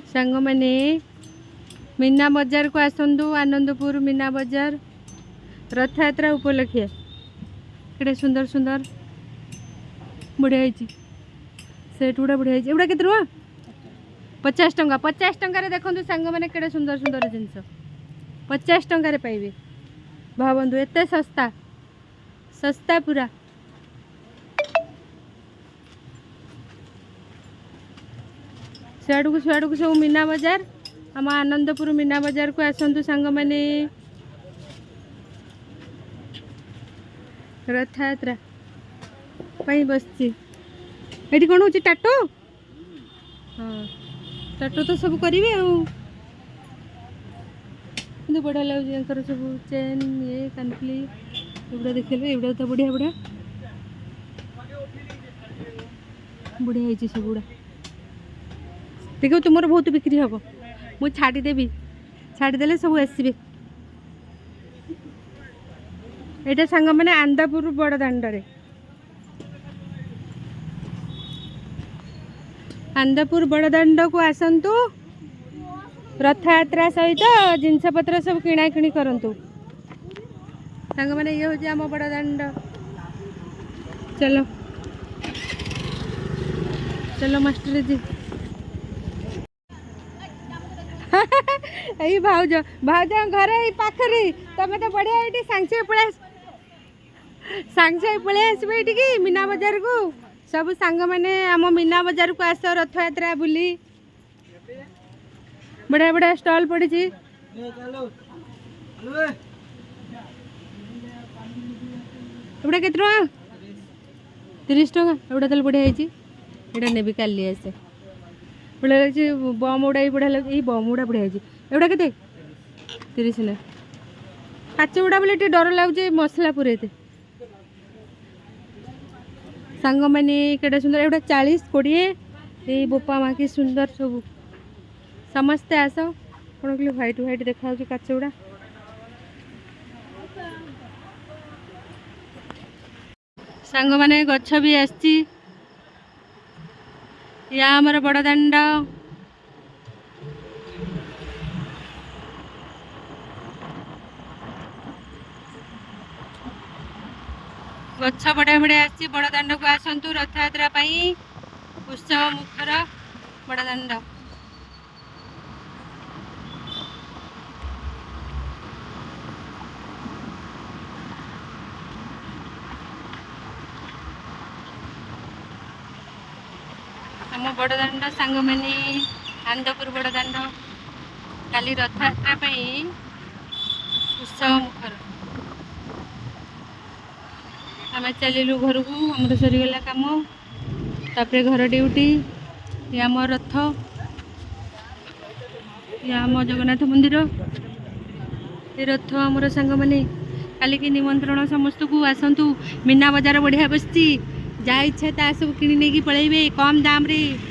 सांग मैंने मीना बजार को आसतु आनंदपुर मीना बजार रथ यात्रा उपलक्षे केड़े सुंदर सुंदर बढ़िया सेट गुड़ा बढ़िया एगुड़ा के 50 टंका 50 टंकार देखो सांग मैंने केड़े सुंदर सुंदर जिनस 50 टंकार पाइबे भावतु एत सस्ता सस्ता पूरा सियाड़ू को सब मीना बजार आम आनंदपुर मीना बजार को आसतु सांग मैंने रथ यात्रा बस ये कौन हो टाटो हाँ टाटो तो सब करेंगे बढ़िया लगे सब चेन ये कानफुली एगुड़ा देखे एगुड़ा तो बढ़िया बढ़िया बढ़िया सब गुड़ा देख तुम बहुत बिक्री हम मुझे छाड़देवी छाड़देले सब आसवे यहाँ सांग मैंने आंदापुर बड़ दाण्डे आंदापुर बड़ दाण्ड को आसतु रथ यात्रा सहित जिनपतर सब किणाकिणी करंतु सांग मैंने ये हूँ आम बड़ दाण्ड चलो चलो मास्टर जी यही भाउज भाउज घर यही पाखरी तमें तो बढ़िया ये सांगे पलि आसबे ये मीना बजार को सब सांग मैंने आम मीना बजार को आस रथ यात्रा बुली बढ़िया बढ़िया स्टॉल पड़ी एगुड़ा के 30 टंका एगुड़ा तो बढ़िया यहाँ नेबी काली आसे बढ़िया लगे बम गुड़ा भी बढ़िया लगे ये बम गुड़ा बढ़िया एगुड़ा के 30 ना काच गुड़ा बोले डर लगे मसला पूरे सांग मैंने केड़ा सुंदर एगुड़ा 40-20 ये बोपा माँ की सुंदर सब समस्ते आस कौन कहले व्हाइट व्हाइट देखा काच गुड़ा सांग मैंने गछ भी आसची या आमर बड़ दाण्ड गछ बढ़िया बढ़िया आसची बड़ दाण्ड को आसतु रथ यात्रा उत्सव मुखर बड़ दाण्ड आम बड़ दाण्ड सांग मैंने आनंदपुर बड़ दाण्ड काली रथ यात्रा उत्सव मुखर आम चलू घर को आमर सरीगला कम तापर घर ड्यूटी ये आम रथ ये आम जगन्नाथ मंदिर ये रथ आमर सांग मैंने काली की निमंत्रण समस्त को आसतु मीना बजार बढ़िया बसती जहाँ इच्छा ता सब किणी नहीं पलैबे कम दाम रे